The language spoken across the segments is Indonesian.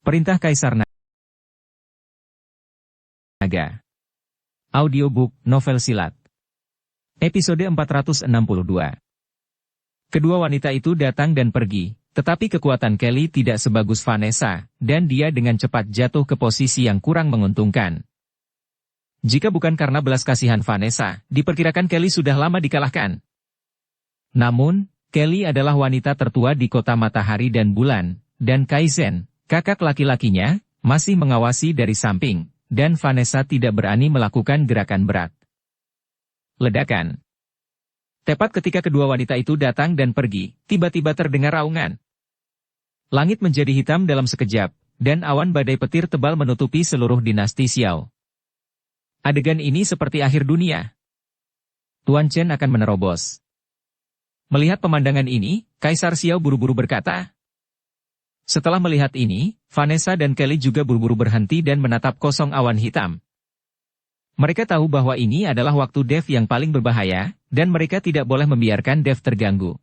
Perintah Kaisar Naga. Audiobook Novel Silat. Episode 462. Kedua wanita itu datang dan pergi, tetapi kekuatan Kelly tidak sebagus Vanessa, dan dia dengan cepat jatuh ke posisi yang kurang menguntungkan. Jika bukan karena belas kasihan Vanessa, diperkirakan Kelly sudah lama dikalahkan. Namun, Kelly adalah wanita tertua di kota matahari dan bulan, dan Kaizen, kakak laki-lakinya, masih mengawasi dari samping, dan Vanessa tidak berani melakukan gerakan berat. Ledakan. Tepat ketika kedua wanita itu datang dan pergi, tiba-tiba terdengar raungan. Langit menjadi hitam dalam sekejap, dan awan badai petir tebal menutupi seluruh dinasti Xiao. Adegan ini seperti akhir dunia. Tuan Chen akan menerobos. Melihat pemandangan ini, Kaisar Xiao buru-buru berkata. Setelah melihat ini, Vanessa dan Kelly juga buru-buru berhenti dan menatap kosong awan hitam. Mereka tahu bahwa ini adalah waktu Dev yang paling berbahaya, dan mereka tidak boleh membiarkan Dev terganggu.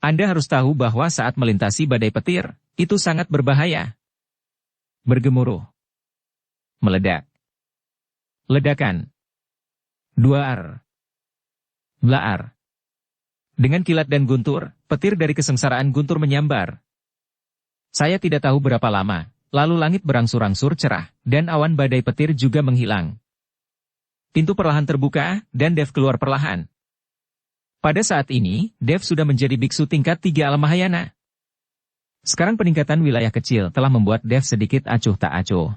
Anda harus tahu bahwa saat melintasi badai petir, itu sangat berbahaya. Bergemuruh. Meledak. Ledakan. Duar. Blaar. Dengan kilat dan guntur, petir dari kesengsaraan guntur menyambar. Saya tidak tahu berapa lama, lalu langit berangsur-angsur cerah, dan awan badai petir juga menghilang. Pintu perlahan terbuka, dan Dev keluar perlahan. Pada saat ini, Dev sudah menjadi biksu tingkat 3 alam Mahayana. Sekarang peningkatan wilayah kecil telah membuat Dev sedikit acuh tak acuh.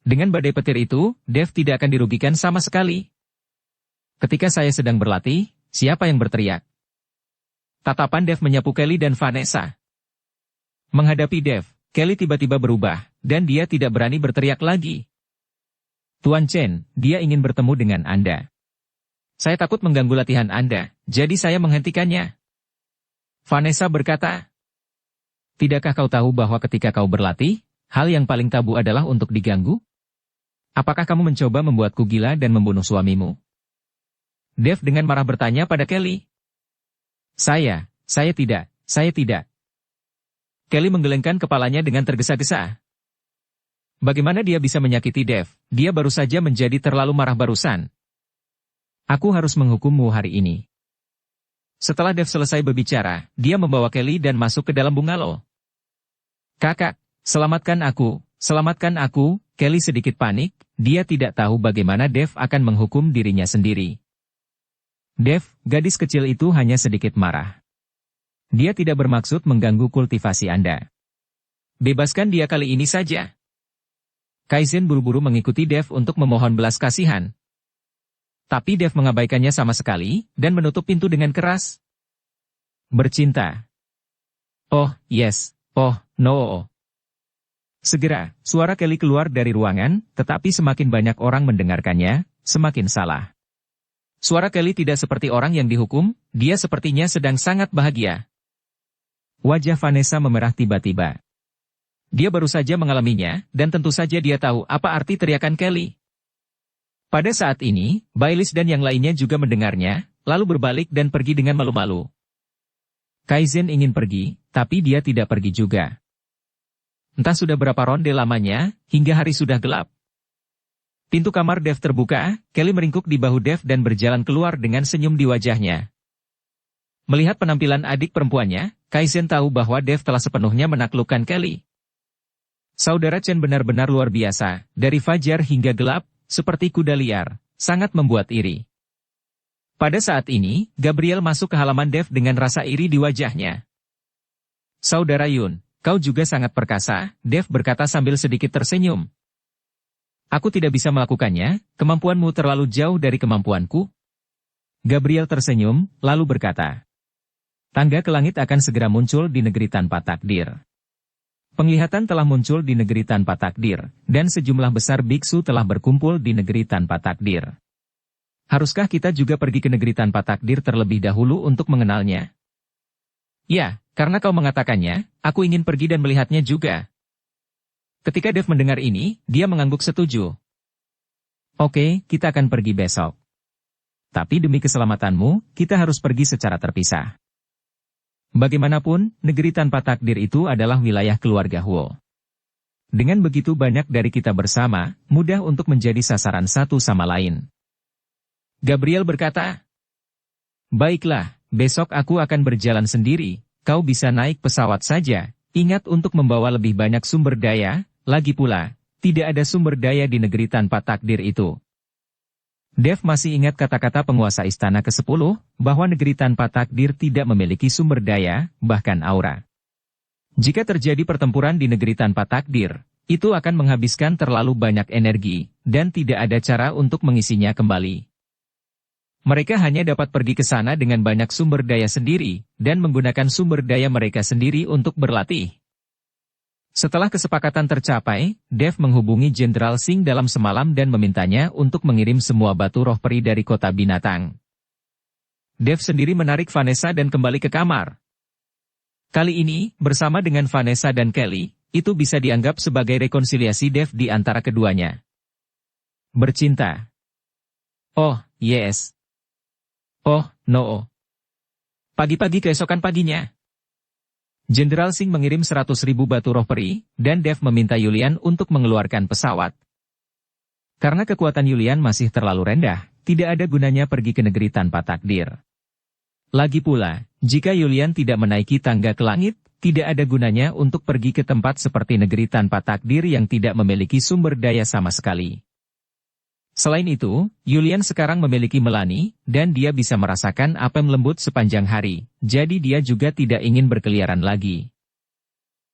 Dengan badai petir itu, Dev tidak akan dirugikan sama sekali. Ketika saya sedang berlatih, siapa yang berteriak? Tatapan Dev menyapu Kelly dan Vanessa. Menghadapi Dev, Kelly tiba-tiba berubah, dan dia tidak berani berteriak lagi. Tuan Chen, dia ingin bertemu dengan Anda. Saya takut mengganggu latihan Anda, jadi saya menghentikannya. Vanessa berkata. Tidakkah kau tahu bahwa ketika kau berlatih, hal yang paling tabu adalah untuk diganggu? Apakah kamu mencoba membuatku gila dan membunuh suamimu? Dev dengan marah bertanya pada Kelly. Saya tidak. Kelly menggelengkan kepalanya dengan tergesa-gesa. Bagaimana dia bisa menyakiti Dev? Dia baru saja menjadi terlalu marah barusan. Aku harus menghukummu hari ini. Setelah Dev selesai berbicara, dia membawa Kelly dan masuk ke dalam bungalow. Kakak, selamatkan aku, Kelly sedikit panik, dia tidak tahu bagaimana Dev akan menghukum dirinya sendiri. Dev, gadis kecil itu hanya sedikit marah. Dia tidak bermaksud mengganggu kultivasi Anda. Bebaskan dia kali ini saja. Kaizen buru-buru mengikuti Dev untuk memohon belas kasihan. Tapi Dev mengabaikannya sama sekali, dan menutup pintu dengan keras. Bercinta. Oh, yes. Oh, no. Segera, suara Kelly keluar dari ruangan, tetapi semakin banyak orang mendengarkannya, semakin salah. Suara Kelly tidak seperti orang yang dihukum, dia sepertinya sedang sangat bahagia. Wajah Vanessa memerah tiba-tiba. Dia baru saja mengalaminya, dan tentu saja dia tahu apa arti teriakan Kelly. Pada saat ini, Bailis dan yang lainnya juga mendengarnya, lalu berbalik dan pergi dengan malu-malu. Kaizen ingin pergi, tapi dia tidak pergi juga. Entah sudah berapa ronde lamanya, hingga hari sudah gelap. Pintu kamar Dev terbuka, Kelly meringkuk di bahu Dev dan berjalan keluar dengan senyum di wajahnya. Melihat penampilan adik perempuannya, Kaizen tahu bahwa Dev telah sepenuhnya menaklukkan Kelly. Saudara Chen benar-benar luar biasa, dari fajar hingga gelap, seperti kuda liar, sangat membuat iri. Pada saat ini, Gabriel masuk ke halaman Dev dengan rasa iri di wajahnya. Saudara Yun, kau juga sangat perkasa, Dev berkata sambil sedikit tersenyum. Aku tidak bisa melakukannya, kemampuanmu terlalu jauh dari kemampuanku. Gabriel tersenyum, lalu berkata. Tangga ke langit akan segera muncul di negeri tanpa takdir. Penglihatan telah muncul di negeri tanpa takdir, dan sejumlah besar biksu telah berkumpul di negeri tanpa takdir. Haruskah kita juga pergi ke negeri tanpa takdir terlebih dahulu untuk mengenalnya? Ya, karena kau mengatakannya, aku ingin pergi dan melihatnya juga. Ketika Dev mendengar ini, dia mengangguk setuju. Oke, kita akan pergi besok. Tapi demi keselamatanmu, kita harus pergi secara terpisah. Bagaimanapun, negeri tanpa takdir itu adalah wilayah keluarga Huo. Dengan begitu banyak dari kita bersama, mudah untuk menjadi sasaran satu sama lain. Gabriel berkata, "Baiklah, besok aku akan berjalan sendiri, kau bisa naik pesawat saja. Ingat untuk membawa lebih banyak sumber daya, lagi pula, tidak ada sumber daya di negeri tanpa takdir itu." Dev masih ingat kata-kata penguasa istana ke-10, bahwa negeri tanpa takdir tidak memiliki sumber daya, bahkan aura. Jika terjadi pertempuran di negeri tanpa takdir, itu akan menghabiskan terlalu banyak energi, dan tidak ada cara untuk mengisinya kembali. Mereka hanya dapat pergi ke sana dengan banyak sumber daya sendiri, dan menggunakan sumber daya mereka sendiri untuk berlatih. Setelah kesepakatan tercapai, Dev menghubungi Jenderal Singh dalam semalam dan memintanya untuk mengirim semua batu roh peri dari kota binatang. Dev sendiri menarik Vanessa dan kembali ke kamar. Kali ini, bersama dengan Vanessa dan Kelly, itu bisa dianggap sebagai rekonsiliasi Dev di antara keduanya. Bercinta. Oh, yes. Oh, no. Pagi-pagi keesokan paginya, Jenderal Singh mengirim 100.000 batu roh peri, dan Dev meminta Yulian untuk mengeluarkan pesawat. Karena kekuatan Yulian masih terlalu rendah, tidak ada gunanya pergi ke negeri tanpa takdir. Lagi pula, jika Yulian tidak menaiki tangga ke langit, tidak ada gunanya untuk pergi ke tempat seperti negeri tanpa takdir yang tidak memiliki sumber daya sama sekali. Selain itu, Yulian sekarang memiliki Melanie, dan dia bisa merasakan apem lembut sepanjang hari, jadi dia juga tidak ingin berkeliaran lagi.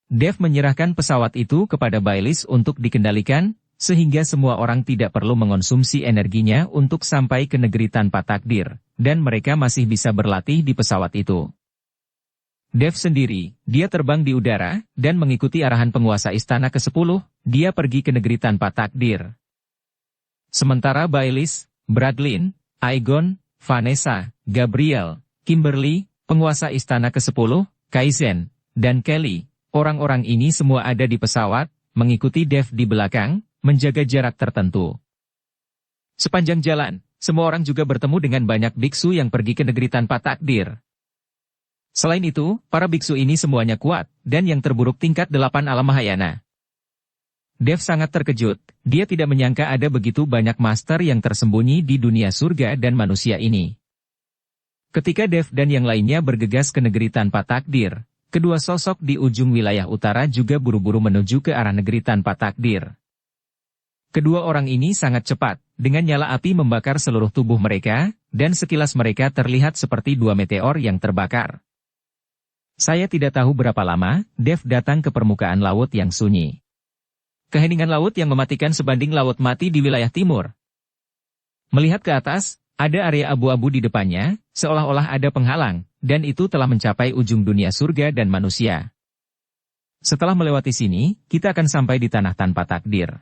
Dev menyerahkan pesawat itu kepada Bailis untuk dikendalikan, sehingga semua orang tidak perlu mengonsumsi energinya untuk sampai ke negeri tanpa takdir, dan mereka masih bisa berlatih di pesawat itu. Dev sendiri, dia terbang di udara, dan mengikuti arahan penguasa istana ke-10, dia pergi ke negeri tanpa takdir. Sementara Bailis, Bradlin, Aegon, Vanessa, Gabriel, Kimberly, penguasa istana ke-10, Kaizen, dan Kelly, orang-orang ini semua ada di pesawat, mengikuti Dev di belakang, menjaga jarak tertentu. Sepanjang jalan, semua orang juga bertemu dengan banyak biksu yang pergi ke negeri tanpa takdir. Selain itu, para biksu ini semuanya kuat, dan yang terburuk tingkat 8 alam Mahayana. Dev sangat terkejut, dia tidak menyangka ada begitu banyak master yang tersembunyi di dunia surga dan manusia ini. Ketika Dev dan yang lainnya bergegas ke negeri tanpa takdir, kedua sosok di ujung wilayah utara juga buru-buru menuju ke arah negeri tanpa takdir. Kedua orang ini sangat cepat, dengan nyala api membakar seluruh tubuh mereka, dan sekilas mereka terlihat seperti dua meteor yang terbakar. Saya tidak tahu berapa lama, Dev datang ke permukaan laut yang sunyi. Keheningan laut yang mematikan sebanding laut mati di wilayah timur. Melihat ke atas, ada area abu-abu di depannya, seolah-olah ada penghalang, dan itu telah mencapai ujung dunia surga dan manusia. Setelah melewati sini, kita akan sampai di tanah tanpa takdir.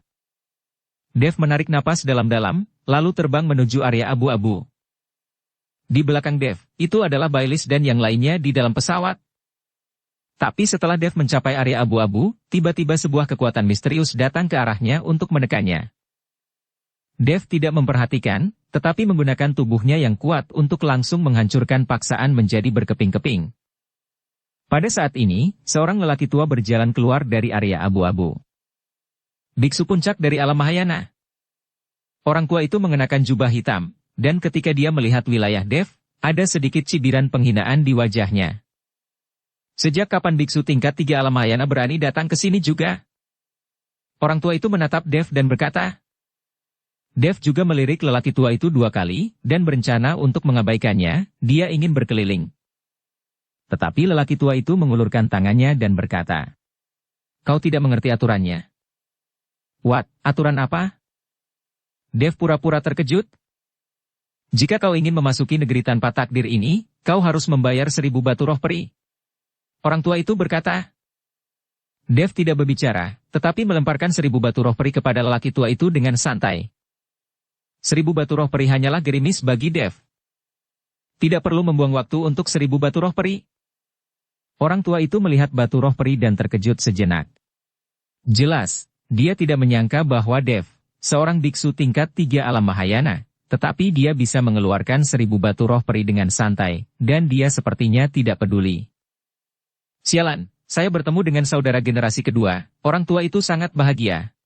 Dev menarik napas dalam-dalam, lalu terbang menuju area abu-abu. Di belakang Dev, itu adalah Bailis dan yang lainnya di dalam pesawat. Tapi setelah Dev mencapai area abu-abu, tiba-tiba sebuah kekuatan misterius datang ke arahnya untuk menekannya. Dev tidak memperhatikan, tetapi menggunakan tubuhnya yang kuat untuk langsung menghancurkan paksaan menjadi berkeping-keping. Pada saat ini, seorang lelaki tua berjalan keluar dari area abu-abu. Biksu puncak dari alam Mahayana. Orang tua itu mengenakan jubah hitam, dan ketika dia melihat wilayah Dev, ada sedikit cibiran penghinaan di wajahnya. Sejak kapan biksu tingkat 3 alam Mahayana berani datang ke sini juga? Orang tua itu menatap Dev dan berkata. Dev juga melirik lelaki tua itu 2 kali, dan berencana untuk mengabaikannya, dia ingin berkeliling. Tetapi lelaki tua itu mengulurkan tangannya dan berkata, "Kau tidak mengerti aturannya." "What, aturan apa?" Dev pura-pura terkejut. "Jika kau ingin memasuki negeri tanpa takdir ini, kau harus membayar 1000 batu roh peri." Orang tua itu berkata. Dev tidak berbicara, tetapi melemparkan 1000 batu roh peri kepada lelaki tua itu dengan santai. 1000 batu roh peri hanyalah gerimis bagi Dev. Tidak perlu membuang waktu untuk 1000 batu roh peri. Orang tua itu melihat batu roh peri dan terkejut sejenak. Jelas, dia tidak menyangka bahwa Dev, seorang biksu tingkat 3 alam Mahayana, tetapi dia bisa mengeluarkan 1000 batu roh peri dengan santai, dan dia sepertinya tidak peduli. Sialan, saya bertemu dengan saudara generasi kedua, orang tua itu sangat bahagia.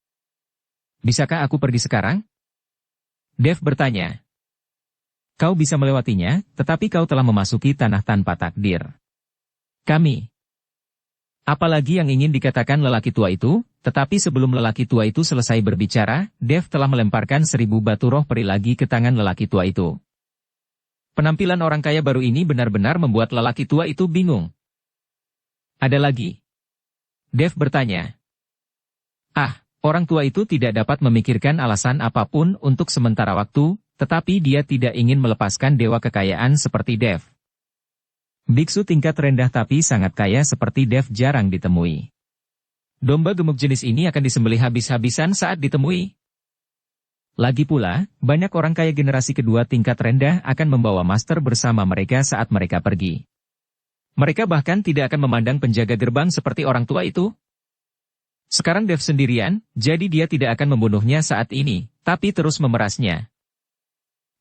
Bisakah aku pergi sekarang? Dev bertanya. Kau bisa melewatinya, tetapi kau telah memasuki tanah tanpa takdir. Kami. Apalagi yang ingin dikatakan lelaki tua itu, tetapi sebelum lelaki tua itu selesai berbicara, Dev telah melemparkan 1000 batu roh peri lagi ke tangan lelaki tua itu. Penampilan orang kaya baru ini benar-benar membuat lelaki tua itu bingung. Ada lagi? Dev bertanya. Orang tua itu tidak dapat memikirkan alasan apapun untuk sementara waktu, tetapi dia tidak ingin melepaskan dewa kekayaan seperti Dev. Biksu tingkat rendah tapi sangat kaya seperti Dev jarang ditemui. Domba gemuk jenis ini akan disembelih habis-habisan saat ditemui. Lagi pula, banyak orang kaya generasi kedua tingkat rendah akan membawa master bersama mereka saat mereka pergi. Mereka bahkan tidak akan memandang penjaga gerbang seperti orang tua itu. Sekarang Dev sendirian, jadi dia tidak akan membunuhnya saat ini, tapi terus memerasnya.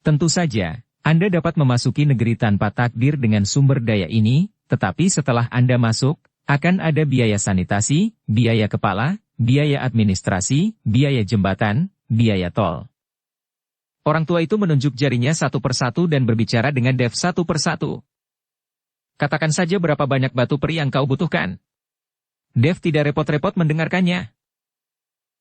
Tentu saja, Anda dapat memasuki negeri tanpa takdir dengan sumber daya ini, tetapi setelah Anda masuk, akan ada biaya sanitasi, biaya kepala, biaya administrasi, biaya jembatan, biaya tol. Orang tua itu menunjuk jarinya satu persatu dan berbicara dengan Dev satu persatu. Katakan saja berapa banyak batu peri yang kau butuhkan. Dev tidak repot-repot mendengarkannya.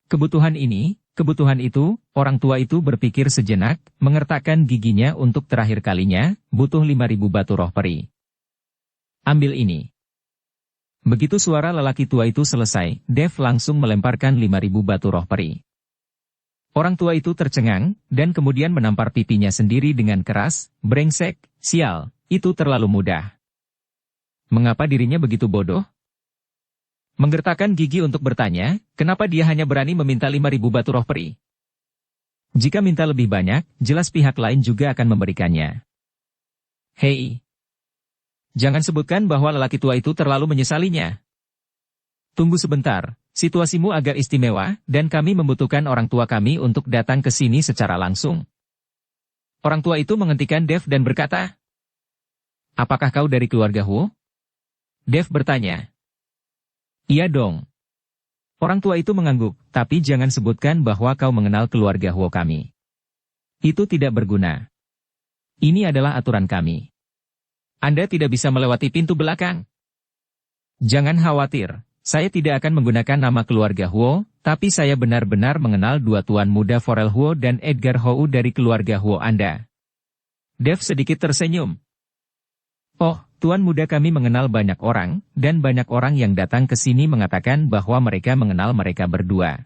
Kebutuhan ini, kebutuhan itu, orang tua itu berpikir sejenak, mengertakkan giginya untuk terakhir kalinya, butuh 5000 batu roh peri. Ambil ini. Begitu suara lelaki tua itu selesai, Dev langsung melemparkan 5000 batu roh peri. Orang tua itu tercengang, dan kemudian menampar pipinya sendiri dengan keras, brengsek, sial, itu terlalu mudah. Mengapa dirinya begitu bodoh? Menggertakkan gigi untuk bertanya, kenapa dia hanya berani meminta 5000 batu roh peri? Jika minta lebih banyak, jelas pihak lain juga akan memberikannya. Hei! Jangan sebutkan bahwa lelaki tua itu terlalu menyesalinya. Tunggu sebentar, situasimu agak istimewa, dan kami membutuhkan orang tua kami untuk datang ke sini secara langsung. Orang tua itu menghentikan Dev dan berkata, apakah kau dari keluarga Huo? Dev bertanya. Iya dong. Orang tua itu mengangguk, tapi jangan sebutkan bahwa kau mengenal keluarga Huo kami. Itu tidak berguna. Ini adalah aturan kami. Anda tidak bisa melewati pintu belakang. Jangan khawatir, saya tidak akan menggunakan nama keluarga Huo, tapi saya benar-benar mengenal dua tuan muda Forel Huo dan Edgar Hou dari keluarga Huo Anda. Dev sedikit tersenyum. Oh, tuan muda kami mengenal banyak orang, dan banyak orang yang datang ke sini mengatakan bahwa mereka mengenal mereka berdua.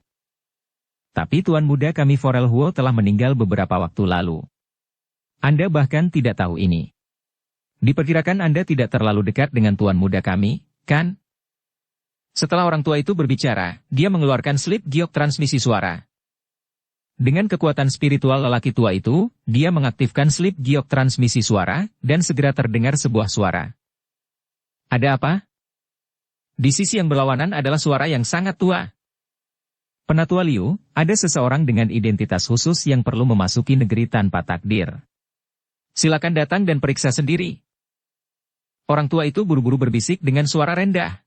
Tapi tuan muda kami Forel Huo telah meninggal beberapa waktu lalu. Anda bahkan tidak tahu ini. Diperkirakan Anda tidak terlalu dekat dengan tuan muda kami, kan? Setelah orang tua itu berbicara, dia mengeluarkan slip giok transmisi suara. Dengan kekuatan spiritual lelaki tua itu, dia mengaktifkan slip giok transmisi suara, dan segera terdengar sebuah suara. Ada apa? Di sisi yang berlawanan adalah suara yang sangat tua. Penatua Liu, ada seseorang dengan identitas khusus yang perlu memasuki negeri tanpa takdir. Silakan datang dan periksa sendiri. Orang tua itu buru-buru berbisik dengan suara rendah.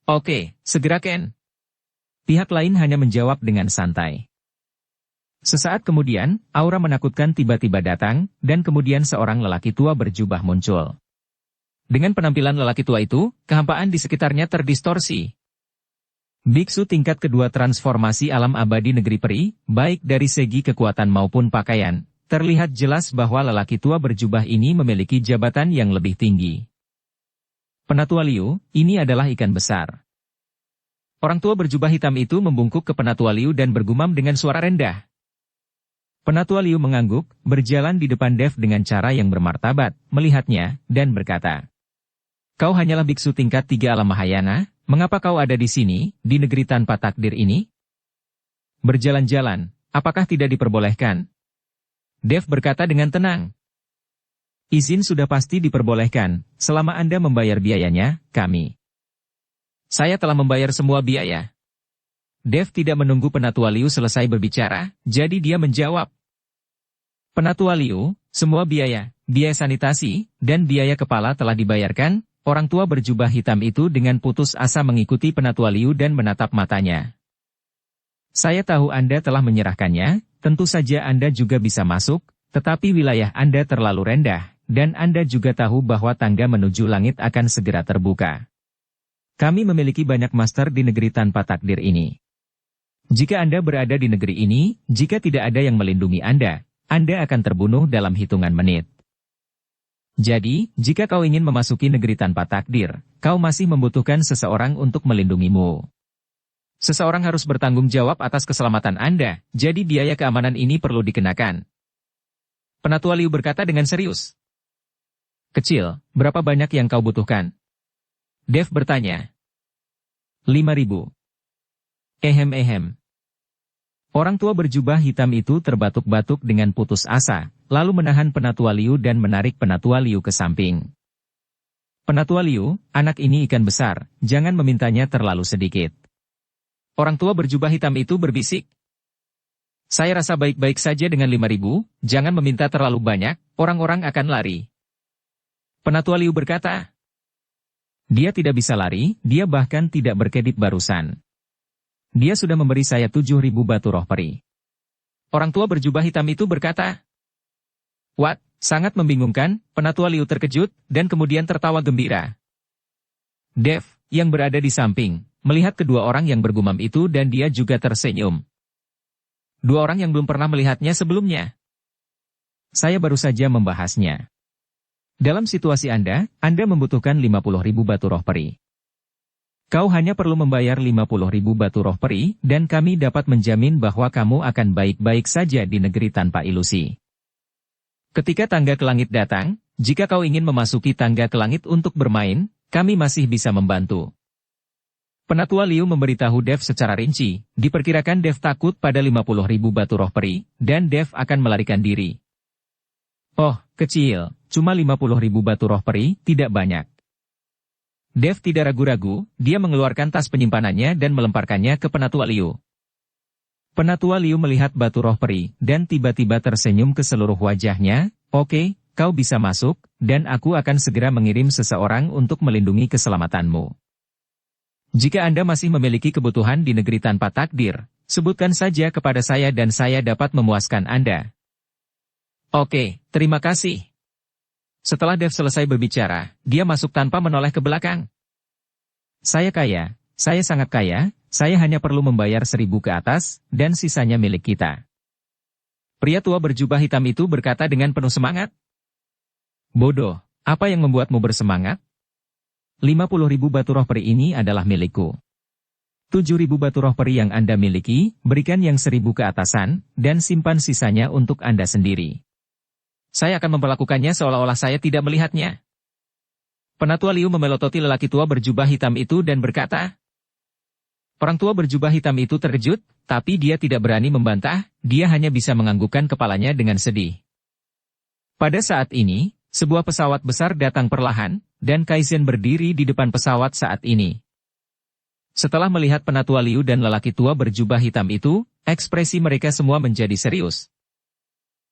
Oke, segera Ken. Pihak lain hanya menjawab dengan santai. Sesaat kemudian, aura menakutkan tiba-tiba datang, dan kemudian seorang lelaki tua berjubah muncul. Dengan penampilan lelaki tua itu, kehampaan di sekitarnya terdistorsi. Biksu tingkat kedua transformasi alam abadi negeri peri, baik dari segi kekuatan maupun pakaian, terlihat jelas bahwa lelaki tua berjubah ini memiliki jabatan yang lebih tinggi. Penatua Liu, ini adalah ikan besar. Orang tua berjubah hitam itu membungkuk ke Penatua Liu dan bergumam dengan suara rendah. Penatua Liu mengangguk, berjalan di depan Dev dengan cara yang bermartabat, melihatnya, dan berkata, kau hanyalah biksu tingkat 3 alam Mahayana, mengapa kau ada di sini, di negeri tanpa takdir ini? Berjalan-jalan, apakah tidak diperbolehkan? Dev berkata dengan tenang. Izin sudah pasti diperbolehkan, selama Anda membayar biayanya, kami. Saya telah membayar semua biaya. Dev tidak menunggu Penatua Liu selesai berbicara, jadi dia menjawab. Penatua Liu, semua biaya, biaya sanitasi, dan biaya kepala telah dibayarkan, orang tua berjubah hitam itu dengan putus asa mengikuti Penatua Liu dan menatap matanya. Saya tahu Anda telah menyerahkannya, tentu saja Anda juga bisa masuk, tetapi wilayah Anda terlalu rendah, dan Anda juga tahu bahwa tangga menuju langit akan segera terbuka. Kami memiliki banyak master di negeri tanpa takdir ini. Jika Anda berada di negeri ini, jika tidak ada yang melindungi Anda akan terbunuh dalam hitungan menit. Jadi, jika kau ingin memasuki negeri tanpa takdir, kau masih membutuhkan seseorang untuk melindungimu. Seseorang harus bertanggung jawab atas keselamatan Anda, jadi biaya keamanan ini perlu dikenakan. Penatua Liu berkata dengan serius. Kecil, berapa banyak yang kau butuhkan? Dev bertanya. 5.000. Ehem. Orang tua berjubah hitam itu terbatuk-batuk dengan putus asa, lalu menahan Penatua Liu dan menarik Penatua Liu ke samping. Penatua Liu, anak ini ikan besar, jangan memintanya terlalu sedikit. Orang tua berjubah hitam itu berbisik. Saya rasa baik-baik saja dengan 5.000, jangan meminta terlalu banyak, orang-orang akan lari. Penatua Liu berkata. Dia tidak bisa lari, dia bahkan tidak berkedip barusan. Dia sudah memberi saya 7.000 batu roh peri. Orang tua berjubah hitam itu berkata. What? Sangat membingungkan, Penatua Liu terkejut, dan kemudian tertawa gembira. Dev, yang berada di samping, melihat kedua orang yang bergumam itu dan dia juga tersenyum. Dua orang yang belum pernah melihatnya sebelumnya. Saya baru saja membahasnya. Dalam situasi Anda membutuhkan 50.000 batu roh peri. Kau hanya perlu membayar 50.000 batu roh peri, dan kami dapat menjamin bahwa kamu akan baik-baik saja di negeri tanpa ilusi. Ketika tangga ke langit datang, jika kau ingin memasuki tangga ke langit untuk bermain, kami masih bisa membantu. Penatua Liu memberitahu Dev secara rinci, diperkirakan Dev takut pada 50.000 batu roh peri, dan Dev akan melarikan diri. Oh, kecil, cuma 50.000 batu roh peri, tidak banyak. Dev tidak ragu-ragu, dia mengeluarkan tas penyimpanannya dan melemparkannya ke Penatua Liu. Penatua Liu melihat batu roh peri, dan tiba-tiba tersenyum ke seluruh wajahnya, oke, kau bisa masuk, dan aku akan segera mengirim seseorang untuk melindungi keselamatanmu. Jika Anda masih memiliki kebutuhan di negeri tanpa takdir, sebutkan saja kepada saya dan saya dapat memuaskan Anda. Oke, terima kasih. Setelah Dev selesai berbicara, dia masuk tanpa menoleh ke belakang. Saya kaya, saya sangat kaya, saya hanya perlu membayar 1.000 ke atas, dan sisanya milik kita. Pria tua berjubah hitam itu berkata dengan penuh semangat. Bodoh, apa yang membuatmu bersemangat? 50.000 batu roh peri ini adalah milikku. 7.000 batu roh peri yang Anda miliki, berikan yang 1.000 ke atasan, dan simpan sisanya untuk Anda sendiri. Saya akan memperlakukannya seolah-olah saya tidak melihatnya. Penatua Liu memelototi lelaki tua berjubah hitam itu dan berkata. Orang tua berjubah hitam itu terkejut, tapi dia tidak berani membantah, dia hanya bisa menganggukkan kepalanya dengan sedih. Pada saat ini, sebuah pesawat besar datang perlahan, dan Kaizen berdiri di depan pesawat saat ini. Setelah melihat Penatua Liu dan lelaki tua berjubah hitam itu, ekspresi mereka semua menjadi serius.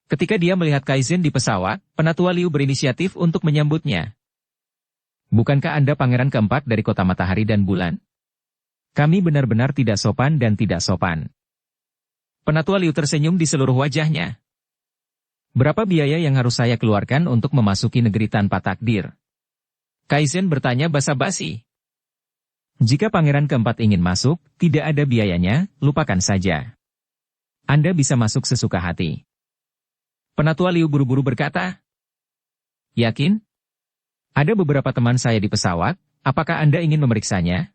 Ketika dia melihat Kaizen di pesawat, Penatua Liu berinisiatif untuk menyambutnya. Bukankah Anda pangeran keempat dari kota matahari dan bulan? Kami benar-benar tidak sopan dan tidak sopan. Penatua Liu tersenyum di seluruh wajahnya. Berapa biaya yang harus saya keluarkan untuk memasuki negeri tanpa takdir? Kaizen bertanya basa-basi. Jika pangeran keempat ingin masuk, tidak ada biayanya, lupakan saja. Anda bisa masuk sesuka hati. Penatua Liu buru-buru berkata. Yakin? Ada beberapa teman saya di pesawat, apakah Anda ingin memeriksanya?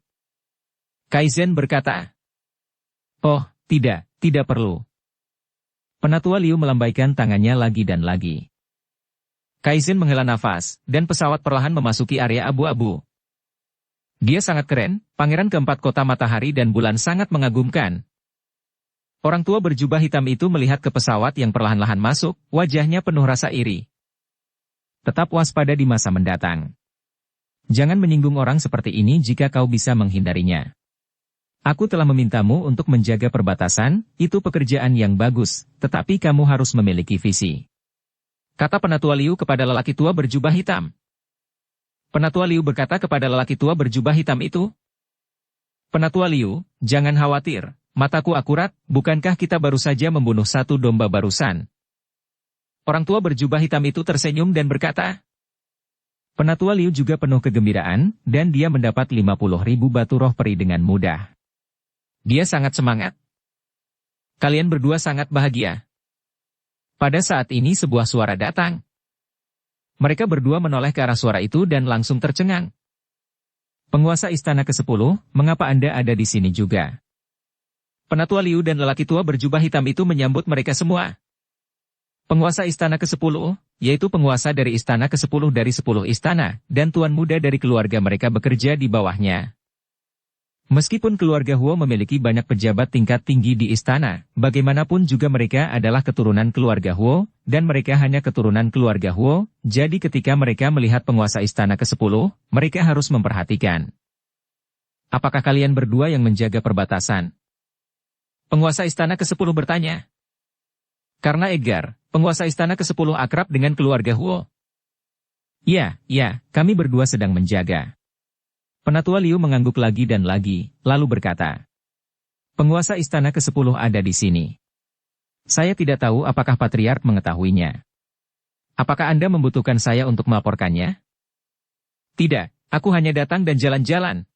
Kaizen berkata. Oh, tidak perlu. Penatua Liu melambaikan tangannya lagi dan lagi. Kaizen menghela nafas, dan pesawat perlahan memasuki area abu-abu. Dia sangat keren, pangeran keempat kota matahari dan bulan sangat mengagumkan. Orang tua berjubah hitam itu melihat ke pesawat yang perlahan-lahan masuk, wajahnya penuh rasa iri. Tetap waspada di masa mendatang. Jangan menyinggung orang seperti ini jika kau bisa menghindarinya. Aku telah memintamu untuk menjaga perbatasan, itu pekerjaan yang bagus, tetapi kamu harus memiliki visi. Kata Penatua Liu kepada lelaki tua berjubah hitam. Penatua Liu berkata kepada lelaki tua berjubah hitam itu. Penatua Liu, jangan khawatir, mataku akurat, bukankah kita baru saja membunuh satu domba barusan? Orang tua berjubah hitam itu tersenyum dan berkata. Penatua Liu juga penuh kegembiraan, dan dia mendapat 50.000 batu roh peri dengan mudah. Dia sangat semangat. Kalian berdua sangat bahagia. Pada saat ini sebuah suara datang. Mereka berdua menoleh ke arah suara itu dan langsung tercengang. Penguasa istana ke-10, mengapa Anda ada di sini juga? Penatua Liu dan lelaki tua berjubah hitam itu menyambut mereka semua. Penguasa istana ke-10, yaitu penguasa dari istana ke-10 dari 10 istana, dan tuan muda dari keluarga mereka bekerja di bawahnya. Meskipun keluarga Huo memiliki banyak pejabat tingkat tinggi di istana, bagaimanapun juga mereka adalah keturunan keluarga Huo, dan mereka hanya keturunan keluarga Huo, jadi ketika mereka melihat penguasa istana ke-10, mereka harus memperhatikan. Apakah kalian berdua yang menjaga perbatasan? Penguasa istana ke-10 bertanya. Karena Edgar, penguasa istana ke-10 akrab dengan keluarga Huo. Ya, kami berdua sedang menjaga. Penatua Liu mengangguk lagi dan lagi, lalu berkata. Penguasa istana ke-10 ada di sini. Saya tidak tahu apakah Patriark mengetahuinya. Apakah Anda membutuhkan saya untuk melaporkannya? Tidak, aku hanya datang dan jalan-jalan.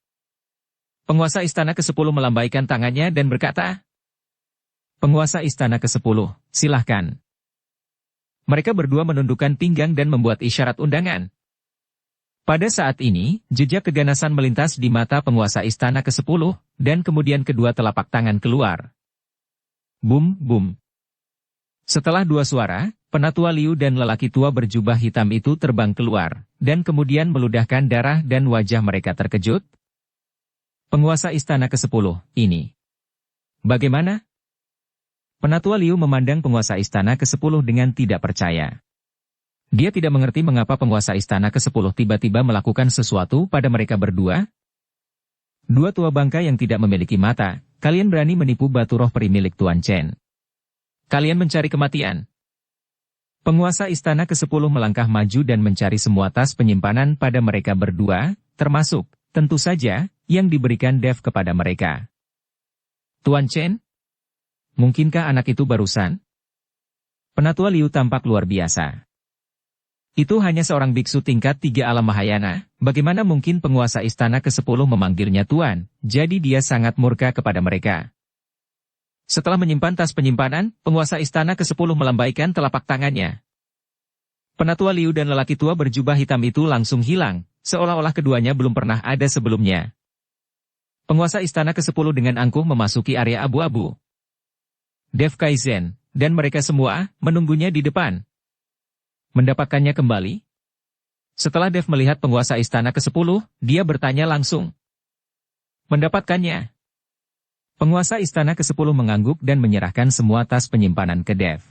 Penguasa istana ke-10 melambaikan tangannya dan berkata. Penguasa istana ke-10, silahkan. Mereka berdua menundukkan pinggang dan membuat isyarat undangan. Pada saat ini, jejak keganasan melintas di mata penguasa istana ke-10, dan kemudian kedua telapak tangan keluar. Bum, bum. Setelah dua suara, Penatua Liu dan lelaki tua berjubah hitam itu terbang keluar, dan kemudian meludahkan darah dan wajah mereka terkejut. Penguasa istana ke-10, ini. Bagaimana? Penatua Liu memandang penguasa istana ke-10 dengan tidak percaya. Dia tidak mengerti mengapa penguasa istana ke-10 tiba-tiba melakukan sesuatu pada mereka berdua. Dua tua bangka yang tidak memiliki mata, kalian berani menipu batu roh peri milik Tuan Chen. Kalian mencari kematian. Penguasa istana ke-10 melangkah maju dan mencari semua tas penyimpanan pada mereka berdua, termasuk, tentu saja, yang diberikan Dev kepada mereka. Tuan Chen? Mungkinkah anak itu barusan? Penatua Liu tampak luar biasa. Itu hanya seorang biksu tingkat 3 alam Mahayana, bagaimana mungkin penguasa istana ke-10 memanggilnya Tuan, jadi dia sangat murka kepada mereka. Setelah menyimpan tas penyimpanan, penguasa istana ke-10 melambaikan telapak tangannya. Penatua Liu dan lelaki tua berjubah hitam itu langsung hilang, seolah-olah keduanya belum pernah ada sebelumnya. Penguasa istana ke-10 dengan angkuh memasuki area abu-abu. Dev Kaizen, dan mereka semua, menunggunya di depan. Mendapatkannya kembali? Setelah Dev melihat penguasa istana ke-10, dia bertanya langsung. Mendapatkannya. Penguasa istana ke-10 mengangguk dan menyerahkan semua tas penyimpanan ke Dev.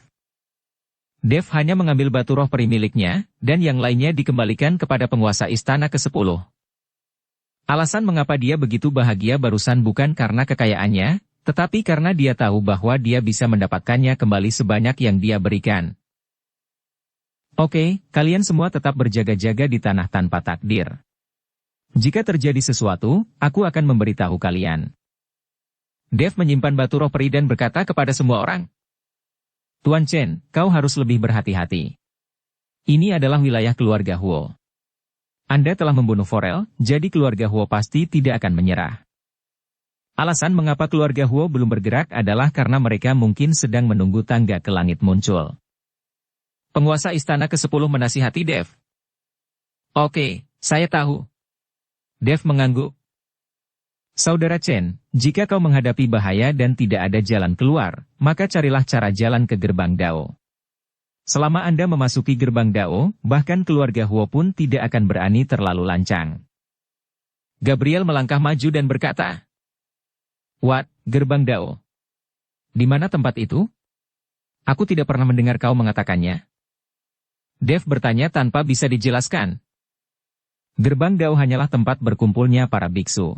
Dev hanya mengambil batu roh peri miliknya, dan yang lainnya dikembalikan kepada penguasa istana ke-10. Alasan mengapa dia begitu bahagia barusan bukan karena kekayaannya, tetapi karena dia tahu bahwa dia bisa mendapatkannya kembali sebanyak yang dia berikan. Oke, kalian semua tetap berjaga-jaga di tanah tanpa takdir. Jika terjadi sesuatu, aku akan memberitahu kalian. Dev menyimpan batu roh peri dan berkata kepada semua orang. Tuan Chen, kau harus lebih berhati-hati. Ini adalah wilayah keluarga Huo. Anda telah membunuh Forel, jadi keluarga Huo pasti tidak akan menyerah. Alasan mengapa keluarga Huo belum bergerak adalah karena mereka mungkin sedang menunggu tangga ke langit muncul. Penguasa istana ke-10 menasihati Dev. Oke, saya tahu. Dev mengangguk. Saudara Chen, jika kau menghadapi bahaya dan tidak ada jalan keluar, maka carilah cara jalan ke gerbang Dao. Selama Anda memasuki gerbang Dao, bahkan keluarga Huo pun tidak akan berani terlalu lancang. Gabriel melangkah maju dan berkata, What, gerbang Dao? Di mana tempat itu? Aku tidak pernah mendengar kau mengatakannya. Dev bertanya tanpa bisa dijelaskan. Gerbang Dao hanyalah tempat berkumpulnya para biksu.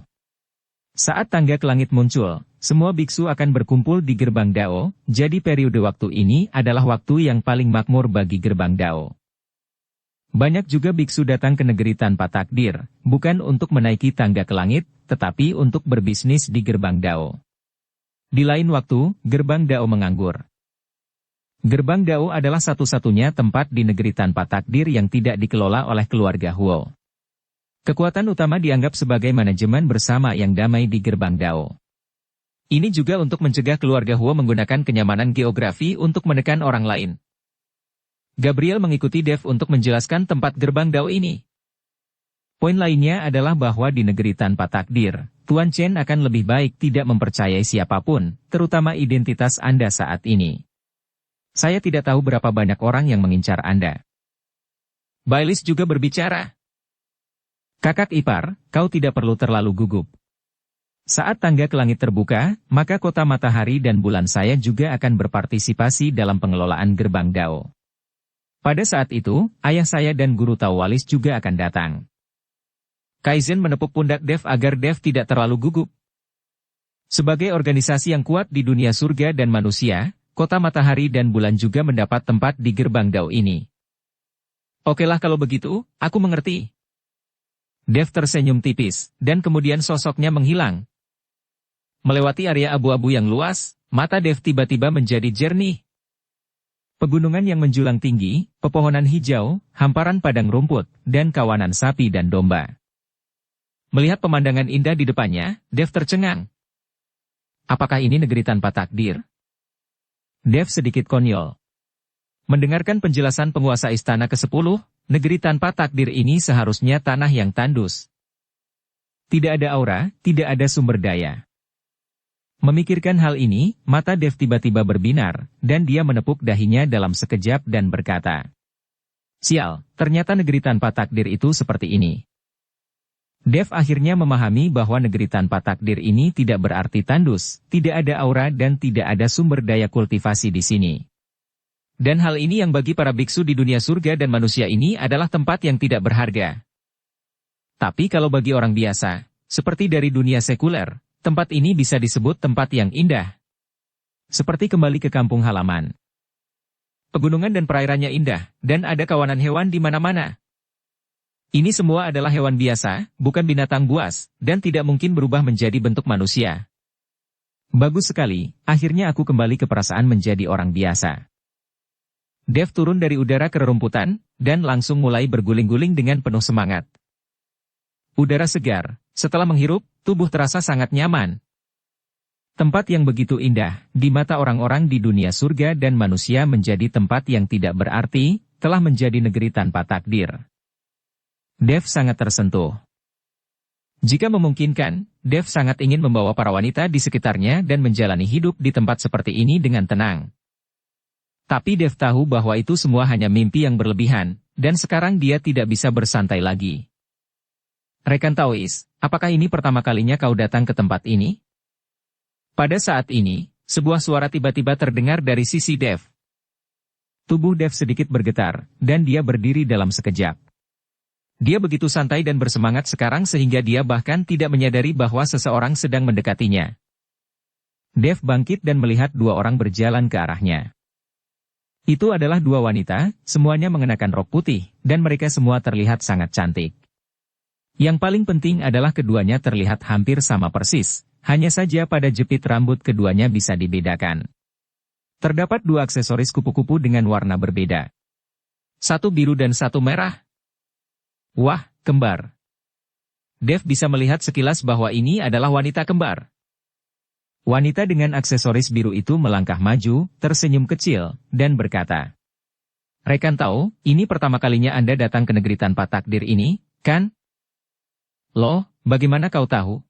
Saat tangga ke langit muncul, semua biksu akan berkumpul di gerbang Dao, jadi periode waktu ini adalah waktu yang paling makmur bagi gerbang Dao. Banyak juga biksu datang ke negeri tanpa takdir, bukan untuk menaiki tangga ke langit, tetapi untuk berbisnis di gerbang Dao. Di lain waktu, gerbang Dao menganggur. Gerbang Dao adalah satu-satunya tempat di negeri tanpa takdir yang tidak dikelola oleh keluarga Huo. Kekuatan utama dianggap sebagai manajemen bersama yang damai di gerbang Dao. Ini juga untuk mencegah keluarga Huo menggunakan kenyamanan geografi untuk menekan orang lain. Gabriel mengikuti Dev untuk menjelaskan tempat gerbang Dao ini. Poin lainnya adalah bahwa di negeri tanpa takdir, Tuan Chen akan lebih baik tidak mempercayai siapapun, terutama identitas Anda saat ini. Saya tidak tahu berapa banyak orang yang mengincar Anda. Bailis juga berbicara. Kakak ipar, kau tidak perlu terlalu gugup. Saat tangga ke langit terbuka, maka kota matahari dan bulan saya juga akan berpartisipasi dalam pengelolaan gerbang Dao. Pada saat itu, ayah saya dan guru Taowalis juga akan datang. Kaizen menepuk pundak Dev agar Dev tidak terlalu gugup. Sebagai organisasi yang kuat di dunia surga dan manusia, kota matahari dan bulan juga mendapat tempat di gerbang Dao ini. Okelah kalau begitu, aku mengerti. Dev tersenyum tipis, dan kemudian sosoknya menghilang. Melewati area abu-abu yang luas, mata Dev tiba-tiba menjadi jernih. Pegunungan yang menjulang tinggi, pepohonan hijau, hamparan padang rumput, dan kawanan sapi dan domba. Melihat pemandangan indah di depannya, Dev tercengang. Apakah ini negeri tanpa takdir? Dev sedikit konyol. Mendengarkan penjelasan penguasa istana ke-10, negeri tanpa takdir ini seharusnya tanah yang tandus. Tidak ada aura, tidak ada sumber daya. Memikirkan hal ini, mata Dev tiba-tiba berbinar, dan dia menepuk dahinya dalam sekejap dan berkata, "Sial, ternyata negeri tanpa takdir itu seperti ini." Dev akhirnya memahami bahwa negeri tanpa takdir ini tidak berarti tandus, tidak ada aura dan tidak ada sumber daya kultivasi di sini. Dan hal ini yang bagi para biksu di dunia surga dan manusia ini adalah tempat yang tidak berharga. Tapi kalau bagi orang biasa, seperti dari dunia sekuler, tempat ini bisa disebut tempat yang indah. Seperti kembali ke kampung halaman. Pegunungan dan perairannya indah, dan ada kawanan hewan di mana-mana. Ini semua adalah hewan biasa, bukan binatang buas, dan tidak mungkin berubah menjadi bentuk manusia. Bagus sekali, akhirnya aku kembali ke perasaan menjadi orang biasa. Dev turun dari udara ke rerumputan, dan langsung mulai berguling-guling dengan penuh semangat. Udara segar, setelah menghirup, tubuh terasa sangat nyaman. Tempat yang begitu indah, di mata orang-orang di dunia surga dan manusia menjadi tempat yang tidak berarti, telah menjadi negeri tanpa takdir. Dev sangat tersentuh. Jika memungkinkan, Dev sangat ingin membawa para wanita di sekitarnya dan menjalani hidup di tempat seperti ini dengan tenang. Tapi Dev tahu bahwa itu semua hanya mimpi yang berlebihan, dan sekarang dia tidak bisa bersantai lagi. Rekan Taois, apakah ini pertama kalinya kau datang ke tempat ini? Pada saat ini, sebuah suara tiba-tiba terdengar dari sisi Dev. Tubuh Dev sedikit bergetar, dan dia berdiri dalam sekejap. Dia begitu santai dan bersemangat sekarang sehingga dia bahkan tidak menyadari bahwa seseorang sedang mendekatinya. Dev bangkit dan melihat dua orang berjalan ke arahnya. Itu adalah dua wanita, semuanya mengenakan rok putih, dan mereka semua terlihat sangat cantik. Yang paling penting adalah keduanya terlihat hampir sama persis, hanya saja pada jepit rambut keduanya bisa dibedakan. Terdapat dua aksesoris kupu-kupu dengan warna berbeda. Satu biru dan satu merah. Wah, kembar. Dev bisa melihat sekilas bahwa ini adalah wanita kembar. Wanita dengan aksesoris biru itu melangkah maju, tersenyum kecil, dan berkata, "Rekan tahu, ini pertama kalinya Anda datang ke negeri tanpa takdir ini, kan?" "Loh, bagaimana kau tahu?"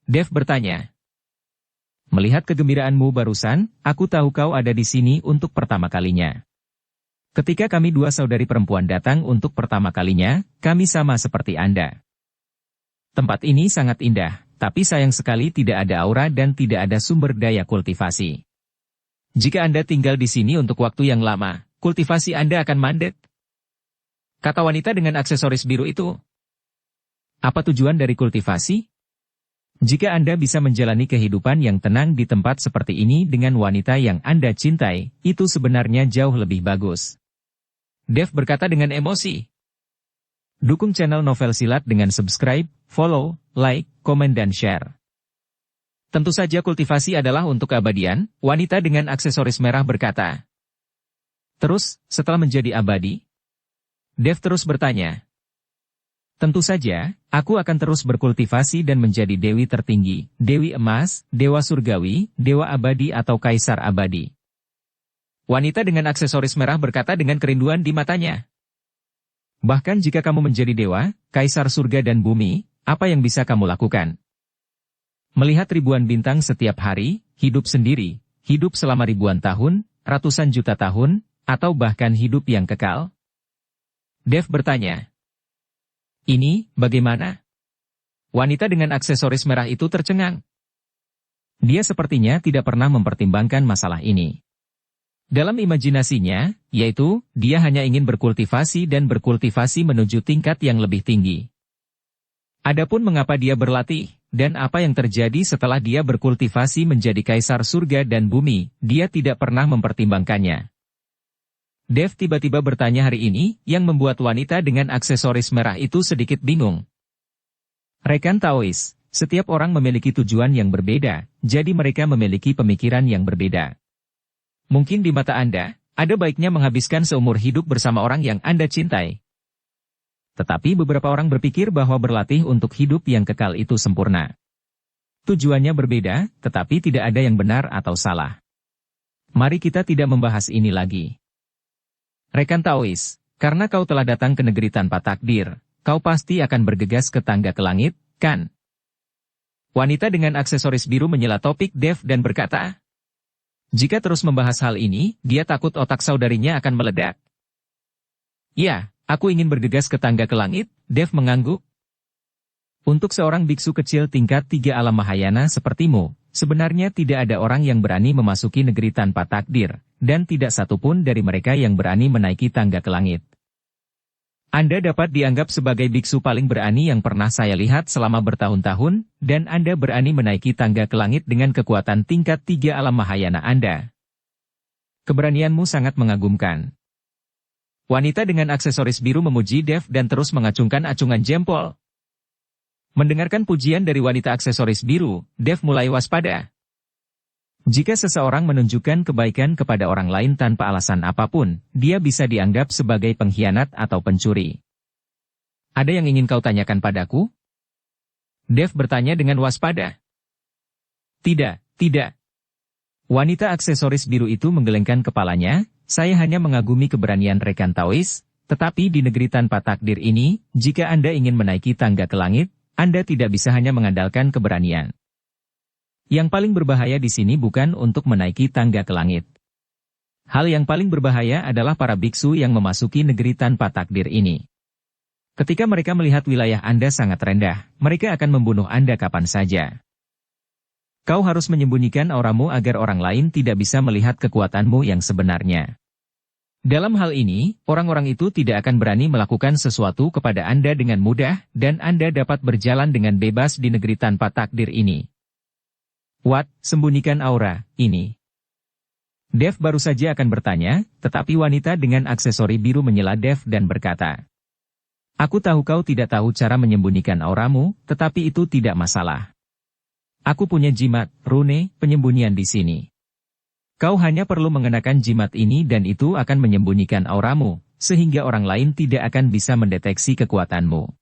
Dev bertanya. "Melihat kegembiraanmu barusan, aku tahu kau ada di sini untuk pertama kalinya. Ketika kami dua saudari perempuan datang untuk pertama kalinya, kami sama seperti Anda. Tempat ini sangat indah, tapi sayang sekali tidak ada aura dan tidak ada sumber daya kultivasi. Jika Anda tinggal di sini untuk waktu yang lama, kultivasi Anda akan mandek," kata wanita dengan aksesoris biru itu. "Apa tujuan dari kultivasi? Jika Anda bisa menjalani kehidupan yang tenang di tempat seperti ini dengan wanita yang Anda cintai, itu sebenarnya jauh lebih bagus." Dev berkata dengan emosi. Dukung channel Novel Silat dengan subscribe, follow, like, komen dan share. Tentu saja kultivasi adalah untuk keabadian, wanita dengan aksesoris merah berkata. Terus, setelah menjadi abadi? Dev terus bertanya. Tentu saja, aku akan terus berkultivasi dan menjadi dewi tertinggi, dewi emas, dewa surgawi, dewa abadi atau kaisar abadi. Wanita dengan aksesoris merah berkata dengan kerinduan di matanya. Bahkan jika kamu menjadi dewa, kaisar surga dan bumi, apa yang bisa kamu lakukan? Melihat ribuan bintang setiap hari, hidup sendiri, hidup selama ribuan tahun, ratusan juta tahun, atau bahkan hidup yang kekal? Dev bertanya. Ini, bagaimana? Wanita dengan aksesoris merah itu tercengang. Dia sepertinya tidak pernah mempertimbangkan masalah ini. Dalam imajinasinya, yaitu, dia hanya ingin berkultivasi dan berkultivasi menuju tingkat yang lebih tinggi. Adapun mengapa dia berlatih, dan apa yang terjadi setelah dia berkultivasi menjadi kaisar surga dan bumi, dia tidak pernah mempertimbangkannya. Dev tiba-tiba bertanya hari ini, yang membuat wanita dengan aksesoris merah itu sedikit bingung. Rekan Taois, setiap orang memiliki tujuan yang berbeda, jadi mereka memiliki pemikiran yang berbeda. Mungkin di mata Anda, ada baiknya menghabiskan seumur hidup bersama orang yang Anda cintai. Tetapi beberapa orang berpikir bahwa berlatih untuk hidup yang kekal itu sempurna. Tujuannya berbeda, tetapi tidak ada yang benar atau salah. Mari kita tidak membahas ini lagi. Rekan Taois, karena kau telah datang ke negeri tanpa takdir, kau pasti akan bergegas ke tangga ke langit, kan? Wanita dengan aksesoris biru menyela topik Dev dan berkata, jika terus membahas hal ini, dia takut otak saudarinya akan meledak. Ya, aku ingin bergegas ke tangga ke langit, Dev mengangguk. Untuk seorang biksu kecil tingkat 3 alam Mahayana sepertimu, sebenarnya tidak ada orang yang berani memasuki negeri tanpa takdir, dan tidak satupun dari mereka yang berani menaiki tangga ke langit. Anda dapat dianggap sebagai biksu paling berani yang pernah saya lihat selama bertahun-tahun, dan Anda berani menaiki tangga ke langit dengan kekuatan tingkat 3 alam Mahayana Anda. Keberanianmu sangat mengagumkan. Wanita dengan aksesoris biru memuji Dev dan terus mengacungkan acungan jempol. Mendengarkan pujian dari wanita aksesoris biru, Dev mulai waspada. Jika seseorang menunjukkan kebaikan kepada orang lain tanpa alasan apapun, dia bisa dianggap sebagai pengkhianat atau pencuri. Ada yang ingin kau tanyakan padaku? Dev bertanya dengan waspada. Tidak, tidak. Wanita aksesoris biru itu menggelengkan kepalanya, saya hanya mengagumi keberanian rekan Taois, tetapi di negeri tanpa takdir ini, jika Anda ingin menaiki tangga ke langit, Anda tidak bisa hanya mengandalkan keberanian. Yang paling berbahaya di sini bukan untuk menaiki tangga ke langit. Hal yang paling berbahaya adalah para biksu yang memasuki negeri tanpa takdir ini. Ketika mereka melihat wilayah Anda sangat rendah, mereka akan membunuh Anda kapan saja. Kau harus menyembunyikan auramu agar orang lain tidak bisa melihat kekuatanmu yang sebenarnya. Dalam hal ini, orang-orang itu tidak akan berani melakukan sesuatu kepada Anda dengan mudah, dan Anda dapat berjalan dengan bebas di negeri tanpa takdir ini. Sembunyikan aura, ini. Dev baru saja akan bertanya, tetapi wanita dengan aksesori biru menyela Dev dan berkata, aku tahu kau tidak tahu cara menyembunyikan auramu, tetapi itu tidak masalah. Aku punya jimat, rune, penyembunyian di sini. Kau hanya perlu mengenakan jimat ini dan itu akan menyembunyikan auramu, sehingga orang lain tidak akan bisa mendeteksi kekuatanmu.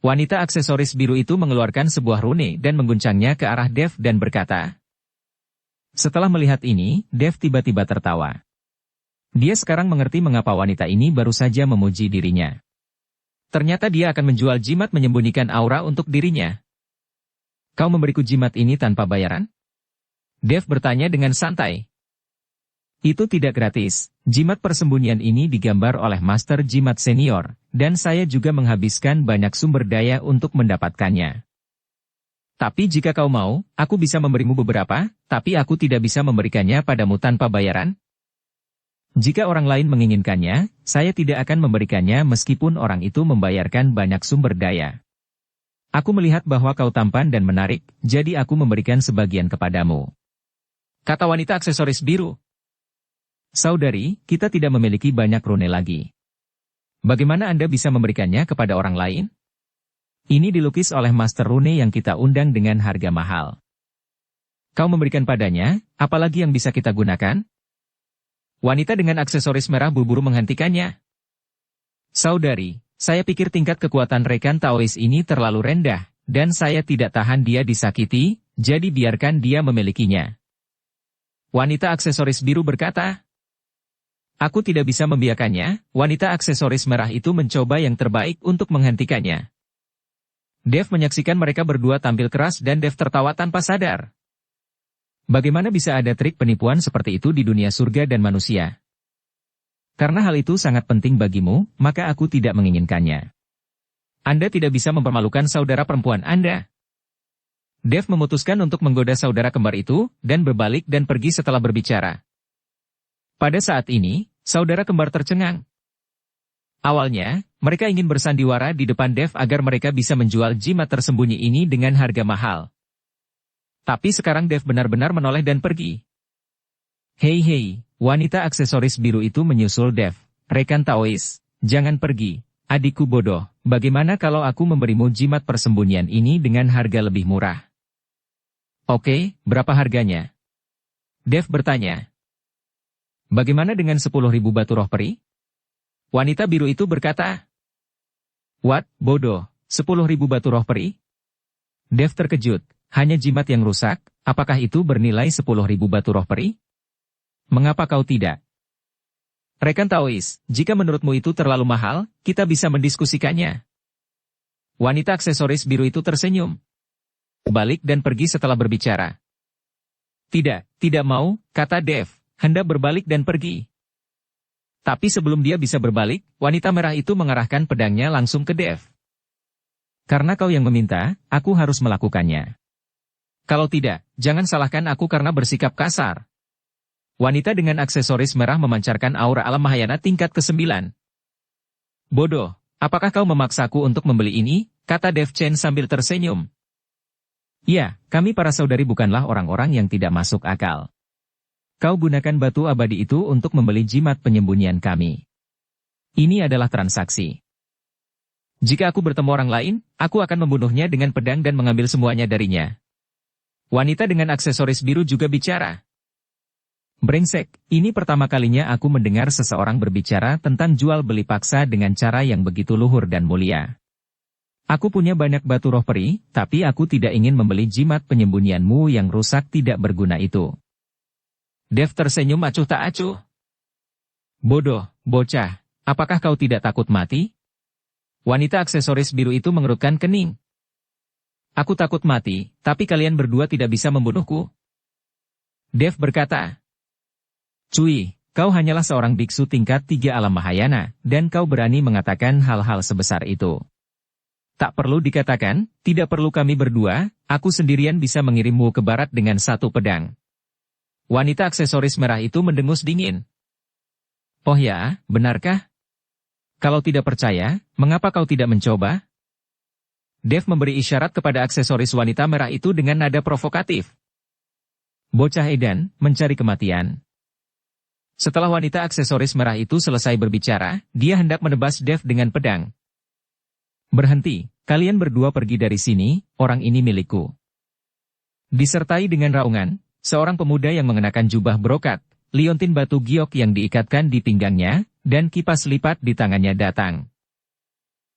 Wanita aksesoris biru itu mengeluarkan sebuah rune dan mengguncangnya ke arah Dev dan berkata. Setelah melihat ini, Dev tiba-tiba tertawa. Dia sekarang mengerti mengapa wanita ini baru saja memuji dirinya. Ternyata dia akan menjual jimat menyembunyikan aura untuk dirinya. Kau memberiku jimat ini tanpa bayaran? Dev bertanya dengan santai. Itu tidak gratis, jimat persembunyian ini digambar oleh Master Jimat Senior, dan saya juga menghabiskan banyak sumber daya untuk mendapatkannya. Tapi jika kau mau, aku bisa memberimu beberapa, tapi aku tidak bisa memberikannya padamu tanpa bayaran. Jika orang lain menginginkannya, saya tidak akan memberikannya meskipun orang itu membayarkan banyak sumber daya. Aku melihat bahwa kau tampan dan menarik, jadi aku memberikan sebagian kepadamu. Kata wanita aksesoris biru. Saudari, kita tidak memiliki banyak rune lagi. Bagaimana Anda bisa memberikannya kepada orang lain? Ini dilukis oleh Master Rune yang kita undang dengan harga mahal. Kau memberikan padanya, apalagi yang bisa kita gunakan? Wanita dengan aksesoris merah buru-buru menghentikannya. Saudari, saya pikir tingkat kekuatan rekan Taois ini terlalu rendah, dan saya tidak tahan dia disakiti, jadi biarkan dia memilikinya. Wanita aksesoris biru berkata, aku tidak bisa membiarkannya. Wanita aksesoris merah itu mencoba yang terbaik untuk menghentikannya. Dev menyaksikan mereka berdua tampil keras dan Dev tertawa tanpa sadar. Bagaimana bisa ada trik penipuan seperti itu di dunia surga dan manusia? Karena hal itu sangat penting bagimu, maka aku tidak menginginkannya. Anda tidak bisa mempermalukan saudara perempuan Anda. Dev memutuskan untuk menggoda saudara kembar itu, dan berbalik dan pergi setelah berbicara. Pada saat ini, saudara kembar tercengang. Awalnya, mereka ingin bersandiwara di depan Dev agar mereka bisa menjual jimat tersembunyi ini dengan harga mahal. Tapi sekarang Dev benar-benar menoleh dan pergi. Hei, wanita aksesoris biru itu menyusul Dev. Rekan Taois, jangan pergi, adikku bodoh. Bagaimana kalau aku memberimu jimat persembunyian ini dengan harga lebih murah? Oke, berapa harganya? Dev bertanya. Bagaimana dengan 10.000 batu roh peri? Wanita biru itu berkata. What, bodoh, 10.000 batu roh peri? Dev terkejut. Hanya jimat yang rusak, apakah itu bernilai 10.000 batu roh peri? Mengapa kau tidak? Rekan Taois, jika menurutmu itu terlalu mahal, kita bisa mendiskusikannya. Wanita aksesoris biru itu tersenyum. Balik dan pergi setelah berbicara. Tidak mau, kata Dev, hendak berbalik dan pergi. Tapi sebelum dia bisa berbalik, wanita merah itu mengarahkan pedangnya langsung ke Dev. Karena kau yang meminta, aku harus melakukannya. Kalau tidak, jangan salahkan aku karena bersikap kasar. Wanita dengan aksesoris merah memancarkan aura alam Mahayana tingkat ke-9. Bodoh, apakah kau memaksaku untuk membeli ini? Kata Dev Chen sambil tersenyum. Ya, kami para saudari bukanlah orang-orang yang tidak masuk akal. Kau gunakan batu abadi itu untuk membeli jimat penyembunyian kami. Ini adalah transaksi. Jika aku bertemu orang lain, aku akan membunuhnya dengan pedang dan mengambil semuanya darinya. Wanita dengan aksesoris biru juga bicara. Brengsek, ini pertama kalinya aku mendengar seseorang berbicara tentang jual beli paksa dengan cara yang begitu luhur dan mulia. Aku punya banyak batu roh peri, tapi aku tidak ingin membeli jimat penyembunyianmu yang rusak tidak berguna itu. Dev tersenyum acuh tak acuh. Bodoh, bocah, apakah kau tidak takut mati? Wanita aksesoris biru itu mengerutkan kening. Aku takut mati, tapi kalian berdua tidak bisa membunuhku. Dev berkata. Cui, kau hanyalah seorang biksu tingkat 3 alam Mahayana, dan kau berani mengatakan hal-hal sebesar itu. Tak perlu dikatakan, tidak perlu kami berdua, aku sendirian bisa mengirimmu ke barat dengan satu pedang. Wanita aksesoris merah itu mendengus dingin. Oh ya, benarkah? Kalau tidak percaya, mengapa kau tidak mencoba? Dev memberi isyarat kepada aksesoris wanita merah itu dengan nada provokatif. Bocah edan, mencari kematian. Setelah wanita aksesoris merah itu selesai berbicara, dia hendak menebas Dev dengan pedang. Berhenti, kalian berdua pergi dari sini, orang ini milikku. Disertai dengan raungan, seorang pemuda yang mengenakan jubah brokat, liontin batu giok yang diikatkan di pinggangnya, dan kipas lipat di tangannya datang.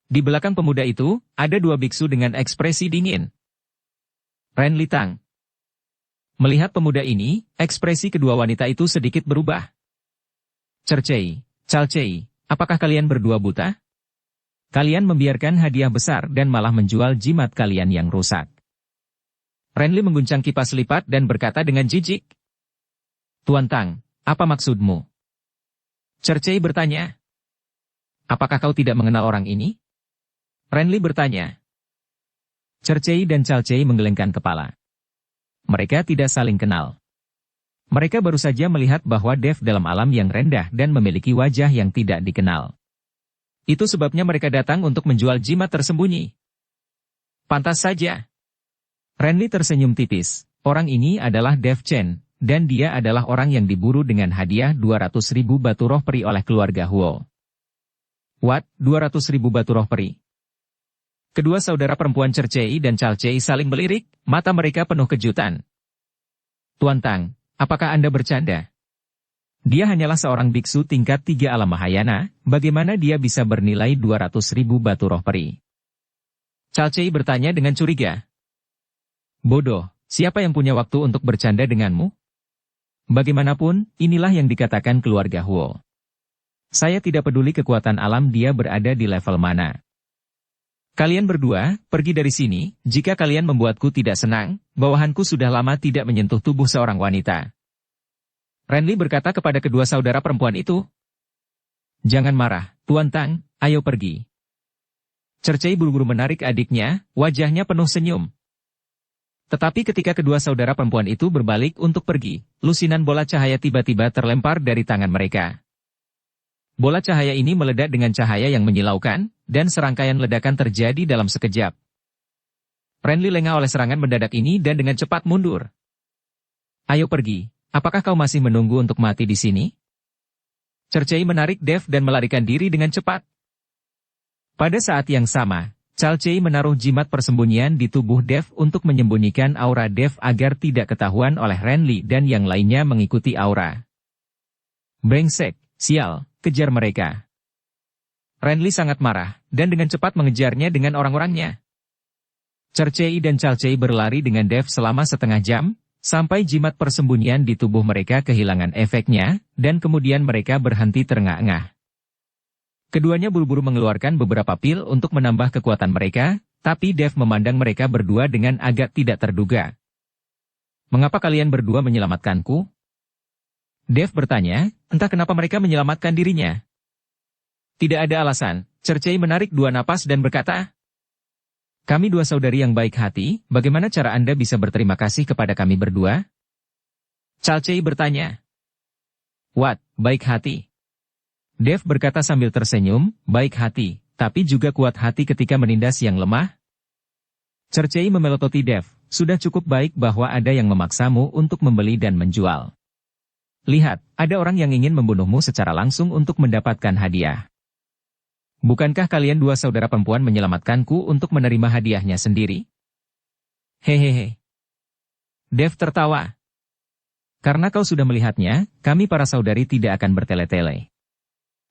Di belakang pemuda itu, ada dua biksu dengan ekspresi dingin. Ren Litang. Melihat pemuda ini, ekspresi kedua wanita itu sedikit berubah. Cercei, Calcei, apakah kalian berdua buta? Kalian membiarkan hadiah besar dan malah menjual jimat kalian yang rusak. Renli mengguncang kipas lipat dan berkata dengan jijik. Tuan Tang, apa maksudmu? Cercei bertanya. Apakah kau tidak mengenal orang ini? Renli bertanya. Cercei dan Calcei menggelengkan kepala. Mereka tidak saling kenal. Mereka baru saja melihat bahwa Dev dalam alam yang rendah dan memiliki wajah yang tidak dikenal. Itu sebabnya mereka datang untuk menjual jimat tersembunyi. Pantas saja. Renli tersenyum tipis. Orang ini adalah Dev Chen, dan dia adalah orang yang diburu dengan hadiah 200.000 batu roh peri oleh keluarga Huo. What? 200.000 batu roh peri? Kedua saudara perempuan Cercei dan Calcei saling melirik, mata mereka penuh kejutan. Tuan Tang, apakah Anda bercanda? Dia hanyalah seorang biksu tingkat 3 alam Mahayana, bagaimana dia bisa bernilai 200.000 batu roh peri? Calcei bertanya dengan curiga. Bodoh, siapa yang punya waktu untuk bercanda denganmu? Bagaimanapun, inilah yang dikatakan keluarga Huo. Saya tidak peduli kekuatan alam dia berada di level mana. Kalian berdua, pergi dari sini, jika kalian membuatku tidak senang, bawahanku sudah lama tidak menyentuh tubuh seorang wanita. Renly berkata kepada kedua saudara perempuan itu. Jangan marah, Tuan Tang, ayo pergi. Cercei buru-buru menarik adiknya, wajahnya penuh senyum. Tetapi ketika kedua saudara perempuan itu berbalik untuk pergi, lusinan bola cahaya tiba-tiba terlempar dari tangan mereka. Bola cahaya ini meledak dengan cahaya yang menyilaukan, dan serangkaian ledakan terjadi dalam sekejap. Renly lengah oleh serangan mendadak ini dan dengan cepat mundur. Ayo pergi, apakah kau masih menunggu untuk mati di sini? Cercei menarik Dev dan melarikan diri dengan cepat. Pada saat yang sama, Calcei menaruh jimat persembunyian di tubuh Dev untuk menyembunyikan aura Dev agar tidak ketahuan oleh Renly dan yang lainnya mengikuti aura. Brengsek, sial, kejar mereka. Renly sangat marah, dan dengan cepat mengejarnya dengan orang-orangnya. Cercei dan Calcei berlari dengan Dev selama setengah jam, sampai jimat persembunyian di tubuh mereka kehilangan efeknya, dan kemudian mereka berhenti terengah-engah. Keduanya buru-buru mengeluarkan beberapa pil untuk menambah kekuatan mereka, tapi Dev memandang mereka berdua dengan agak tidak terduga. Mengapa kalian berdua menyelamatkanku? Dev bertanya, entah kenapa mereka menyelamatkan dirinya. Tidak ada alasan, Cercei menarik 2 napas dan berkata, kami 2 saudari yang baik hati, bagaimana cara Anda bisa berterima kasih kepada kami berdua? Calcei bertanya. What, baik hati? Dev berkata sambil tersenyum, baik hati, tapi juga kuat hati ketika menindas yang lemah. Cercei memelototi Dev, sudah cukup baik bahwa ada yang memaksamu untuk membeli dan menjual. Lihat, ada orang yang ingin membunuhmu secara langsung untuk mendapatkan hadiah. Bukankah kalian 2 saudara perempuan menyelamatkanku untuk menerima hadiahnya sendiri? Hehehe. Dev tertawa. Karena kau sudah melihatnya, kami para saudari tidak akan bertele-tele.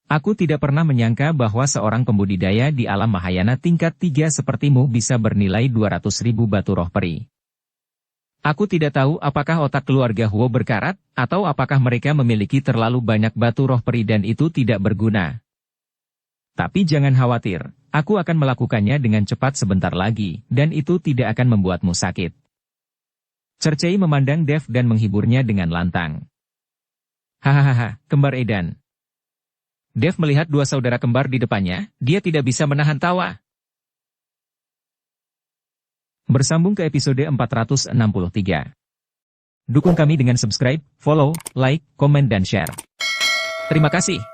Aku tidak pernah menyangka bahwa seorang pembudidaya di alam Mahayana tingkat 3 sepertimu bisa bernilai 200.000 batu roh peri. Aku tidak tahu apakah otak keluarga Huo berkarat, atau apakah mereka memiliki terlalu banyak batu roh peri dan itu tidak berguna. Tapi jangan khawatir, aku akan melakukannya dengan cepat sebentar lagi, dan itu tidak akan membuatmu sakit. Cercei memandang Dev dan menghiburnya dengan lantang. Hahaha, kembar edan. Dev melihat 2 saudara kembar di depannya, dia tidak bisa menahan tawa. Bersambung ke episode 463. Dukung kami dengan subscribe, follow, like, komen dan share. Terima kasih.